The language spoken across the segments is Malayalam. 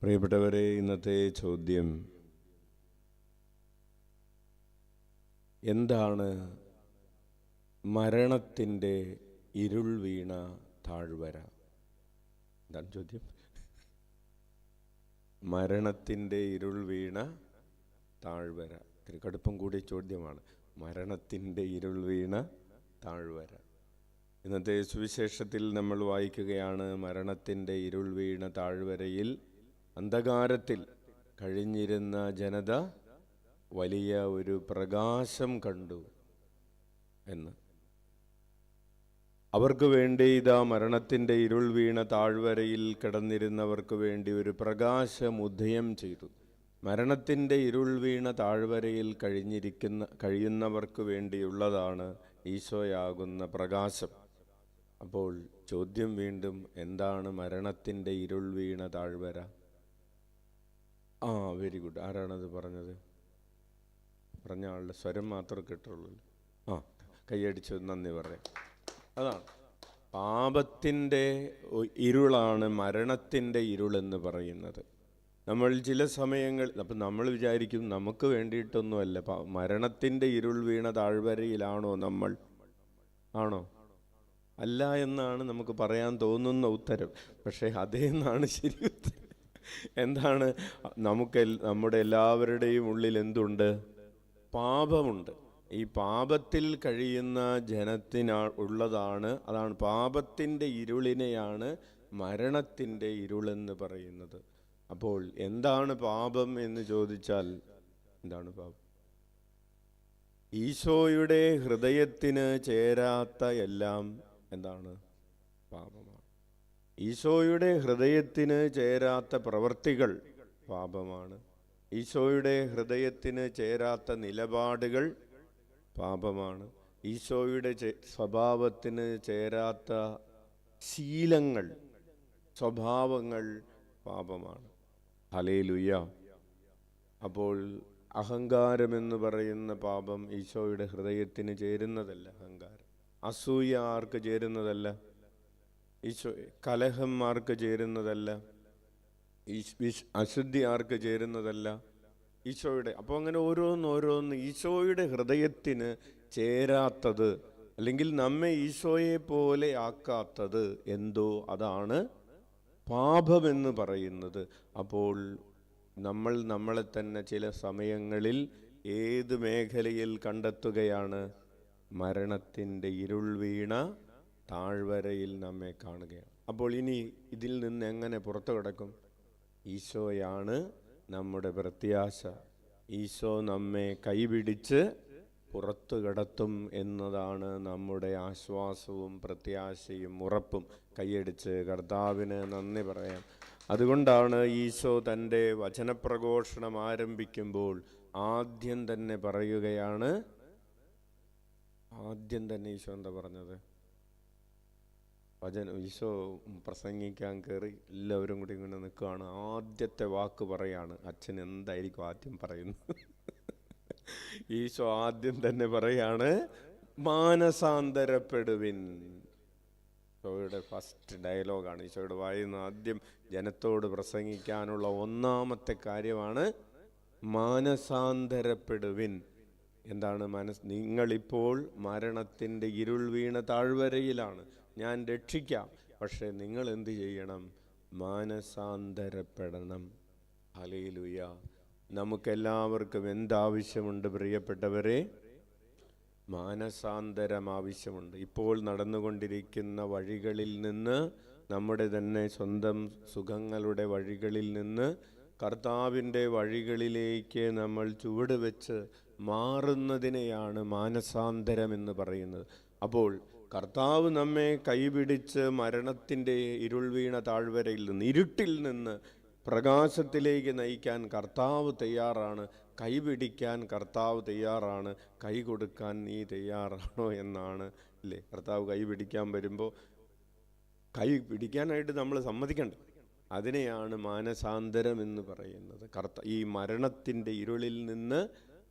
പ്രിയപ്പെട്ടവരെ, ഇന്നത്തെ ചോദ്യം എന്താണ് മരണത്തിൻ്റെ ഇരുൾ വീണ താഴ്വര? എന്താണ് ചോദ്യം? മരണത്തിൻ്റെ ഇരുൾ വീണ താഴ്വര. ഇത്തിരി കടുപ്പം കൂടിയ ചോദ്യമാണ്. മരണത്തിൻ്റെ ഇരുൾ വീണ താഴ്വര. ഇന്നത്തെ സുവിശേഷത്തിൽ നമ്മൾ വായിക്കുകയാണ്, മരണത്തിൻ്റെ ഇരുൾ വീണ താഴ്വരയിൽ അന്ധകാരത്തിൽ കഴിഞ്ഞിരുന്ന ജനത വലിയ ഒരു പ്രകാശം കണ്ടു എന്ന്. അവർക്ക് വേണ്ടി ഇതാ മരണത്തിൻ്റെ ഇരുൾ വീണ താഴ്വരയിൽ കിടന്നിരുന്നവർക്ക് വേണ്ടി ഒരു പ്രകാശം ഉദയം ചെയ്തു. മരണത്തിൻ്റെ ഇരുൾ വീണ താഴ്വരയിൽ കഴിയുന്നവർക്ക് വേണ്ടിയുള്ളതാണ് ഈശോയാകുന്ന പ്രകാശം. അപ്പോൾ ചോദ്യം വീണ്ടും, എന്താണ് മരണത്തിൻ്റെ ഇരുൾ വീണ താഴ്വര? Very good. ആരാണത് പറഞ്ഞത്? പറഞ്ഞ ആളുടെ സ്വരം മാത്രമേ കേട്ടുള്ളൂ. കൈയടിച്ചു, നന്ദി പറയാം. അതാണ് പാപത്തിൻ്റെ ഇരുളാണ് മരണത്തിൻ്റെ ഇരുളെന്ന് പറയുന്നത്. നമ്മൾ ചില സമയങ്ങൾ അപ്പം നമ്മൾ വിചാരിക്കും നമുക്ക് വേണ്ടിയിട്ടൊന്നുമല്ല, മരണത്തിൻ്റെ ഇരുൾ വീണ താഴ്വരയിലാണോ നമ്മൾ? ആണോ? അല്ല എന്നാണ് നമുക്ക് പറയാൻ തോന്നുന്ന ഉത്തരം. പക്ഷേ അതേന്നാണ് ശരി ഉത്തരം. എന്താണ്? നമ്മുടെ എല്ലാവരുടെയും ഉള്ളിൽ എന്തുണ്ട്? പാപമുണ്ട്. ഈ പാപത്തിൽ കഴിയുന്ന ഉള്ളതാണ്. അതാണ് പാപത്തിൻ്റെ ഇരുളിനെയാണ് മരണത്തിൻ്റെ ഇരുളെന്ന് പറയുന്നത്. അപ്പോൾ എന്താണ് പാപം എന്ന് ചോദിച്ചാൽ, എന്താണ് പാപം? ഈശോയുടെ ഹൃദയത്തിന് ചേരാത്ത എല്ലാം എന്താണ്? പാപമാണ്. ഈശോയുടെ ഹൃദയത്തിന് ചേരാത്ത പ്രവൃത്തികൾ പാപമാണ്. ഈശോയുടെ ഹൃദയത്തിന് ചേരാത്ത നിലപാടുകൾ പാപമാണ്. ഈശോയുടെ സ്വഭാവത്തിന് ചേരാത്ത ശീലങ്ങൾ, സ്വഭാവങ്ങൾ പാപമാണ്. ഹല്ലേലൂയ. അപ്പോൾ അഹങ്കാരമെന്ന് പറയുന്ന പാപം ഈശോയുടെ ഹൃദയത്തിന് ചേരുന്നതല്ല. അഹങ്കാരം. അസൂയ ആർക്ക് ചേരുന്നതല്ല? കലഹം ആർക്ക് ചേരുന്നതല്ല? അശുദ്ധി ആർക്ക് ചേരുന്നതല്ല? ഈശോയുടെ. അപ്പോൾ അങ്ങനെ ഓരോന്ന് ഈശോയുടെ ഹൃദയത്തിന് ചേരാത്തത്, അല്ലെങ്കിൽ നമ്മെ ഈശോയെ പോലെ ആക്കാത്തത് എന്തോ അതാണ് പാപമെന്ന് പറയുന്നത്. അപ്പോൾ നമ്മൾ നമ്മളെ തന്നെ ചില സമയങ്ങളിൽ ഏത് മേഖലയിൽ കണ്ടെത്തുകയാണ്? മരണത്തിൻ്റെ ഇരുൾ വീണ താഴ്വരയിൽ നമ്മെ കാണുകയാണ്. അപ്പോൾ ഇനി ഇതിൽ നിന്ന് എങ്ങനെ പുറത്തു കിടക്കും? ഈശോയാണ് നമ്മുടെ പ്രത്യാശ. ഈശോ നമ്മെ കൈപിടിച്ച് പുറത്തു കിടത്തും എന്നതാണ് നമ്മുടെ ആശ്വാസവും പ്രത്യാശയും ഉറപ്പും. കൈയടിച്ച് കർത്താവിന് നന്ദി പറയാം. അതുകൊണ്ടാണ് ഈശോ തൻ്റെ വചനപ്രഘോഷണം ആരംഭിക്കുമ്പോൾ ആദ്യം തന്നെ പറയുകയാണ്. ആദ്യം തന്നെ ഈശോ എന്താ പറഞ്ഞത്? ഈശോ പ്രസംഗിക്കാൻ കയറി എല്ലാവരും കൂടി ഇങ്ങനെ നിൽക്കുകയാണ്. ആദ്യത്തെ വാക്ക് പറയാണ്. അച്ഛൻ എന്തായിരിക്കും ആദ്യം പറയുന്നത്? ഈശോ ആദ്യം തന്നെ പറയാണ്, മാനസാന്തരപ്പെടുവിൻ. ഈശോയുടെ ഫസ്റ്റ് ഡയലോഗാണ്. ഈശോയുടെ വായിന്ന് ആദ്യം ജനത്തോട് പ്രസംഗിക്കാനുള്ള ഒന്നാമത്തെ കാര്യമാണ് മാനസാന്തരപ്പെടുവിൻ. എന്താണ് നിങ്ങളിപ്പോൾ മരണത്തിൻ്റെ ഇരുൾ വീണ താഴ്വരയിലാണ്. ഞാൻ രക്ഷിക്കാം, പക്ഷെ നിങ്ങൾ എന്ത് ചെയ്യണം? മാനസാന്തരപ്പെടണം. ഹല്ലേലൂയ. നമുക്കെല്ലാവർക്കും എന്താവശ്യമുണ്ട് പ്രിയപ്പെട്ടവരെ? മാനസാന്തരം ആവശ്യമുണ്ട്. ഇപ്പോൾ നടന്നുകൊണ്ടിരിക്കുന്ന വഴികളിൽ നിന്ന്, നമ്മുടെ തന്നെ സ്വന്തം സുഖങ്ങളുടെ വഴികളിൽ നിന്ന് കർത്താവിൻ്റെ വഴികളിലേക്ക് നമ്മൾ ചുവട് വെച്ച് മാറുന്നതിനെയാണ് മാനസാന്തരം എന്ന് പറയുന്നത്. അപ്പോൾ കർത്താവ് നമ്മെ കൈപിടിച്ച് മരണത്തിൻ്റെ ഇരുൾ വീണ താഴ്വരയിൽ നിന്ന്, ഇരുട്ടിൽ നിന്ന് പ്രകാശത്തിലേക്ക് നയിക്കാൻ കർത്താവ് തയ്യാറാണ്. കൈപിടിക്കാൻ കർത്താവ് തയ്യാറാണ്. കൈ കൊടുക്കാൻ നീ തയ്യാറാണോ എന്നാണ് അല്ലേ? കർത്താവ് കൈ പിടിക്കാൻ വരുമ്പോൾ കൈ പിടിക്കാനായിട്ട് നമ്മൾ സമ്മതിക്കണ്ടേ? അതിനെയാണ് മാനസാന്തരം എന്ന് പറയുന്നത്. ഈ മരണത്തിൻ്റെ ഇരുളിൽ നിന്ന്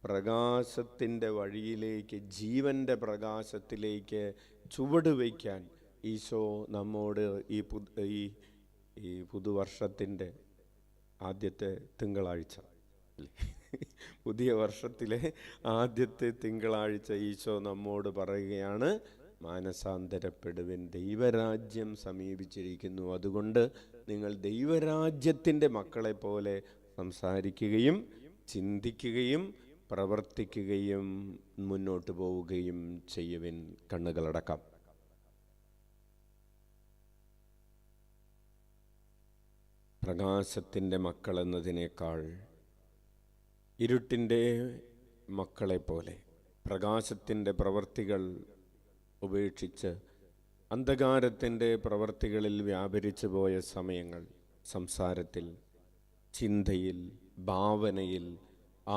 പ്രകാശത്തിൻ്റെ വഴിയിലേക്ക്, ജീവൻ്റെ പ്രകാശത്തിലേക്ക് ചുവട് വയ്ക്കാൻ ഈശോ നമ്മോട് ഈ പുതുവർഷത്തിൻ്റെ ആദ്യത്തെ തിങ്കളാഴ്ച, പുതിയ വർഷത്തിലെ ആദ്യത്തെ തിങ്കളാഴ്ച ഈശോ നമ്മോട് പറയുകയാണ്, മാനസാന്തരപ്പെടുവിൻ, ദൈവരാജ്യം സമീപിച്ചിരിക്കുന്നു. അതുകൊണ്ട് നിങ്ങൾ ദൈവരാജ്യത്തിൻ്റെ മക്കളെ പോലെ സംസാരിക്കുകയും ചിന്തിക്കുകയും പ്രവർത്തിക്കുകയും മുന്നോട്ട് പോവുകയും ചെയ്യുവിൻ. കണ്ണുകളടക്കാം. പ്രകാശത്തിൻ്റെ മക്കൾ എന്നതിനേക്കാൾ ഇരുട്ടിൻ്റെ മക്കളെപ്പോലെ പ്രകാശത്തിൻ്റെ പ്രവർത്തികൾ ഉപേക്ഷിച്ച് അന്ധകാരത്തിൻ്റെ പ്രവർത്തികളിൽ വ്യാപരിച്ചു പോയ സമയങ്ങൾ, സംസാരത്തിൽ, ചിന്തയിൽ, ഭാവനയിൽ,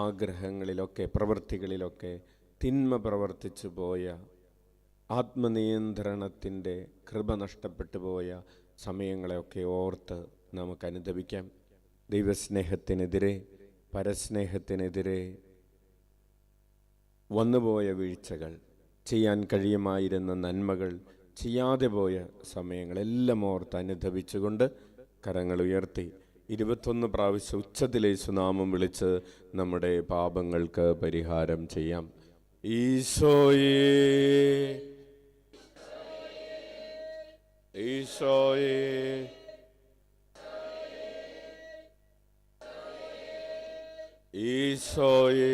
ആഗ്രഹങ്ങളിലൊക്കെ, പ്രവൃത്തികളിലൊക്കെ തിന്മ പ്രവർത്തിച്ചു പോയ, ആത്മനിയന്ത്രണത്തിൻ്റെ കൃപ നഷ്ടപ്പെട്ടു പോയ സമയങ്ങളെയൊക്കെ ഓർത്ത് നമുക്ക് അനുദപിക്കാം. ദൈവസ്നേഹത്തിനെതിരെ, പരസ്നേഹത്തിനെതിരെ വന്നുപോയ വീഴ്ചകൾ, ചെയ്യാൻ കഴിയുമായിരുന്ന നന്മകൾ ചെയ്യാതെ പോയ സമയങ്ങളെല്ലാം ഓർത്ത് അനുദപിച്ചുകൊണ്ട് കരങ്ങൾ ഉയർത്തി 21 പ്രാവശ്യം ഉച്ചത്തിൽ യേശുനാമം വിളിച്ച് നമ്മുടെ പാപങ്ങൾക്ക് പരിഹാരം ചെയ്യാം. ഈശോയേ, ഈശോയേ, ഈശോയേ,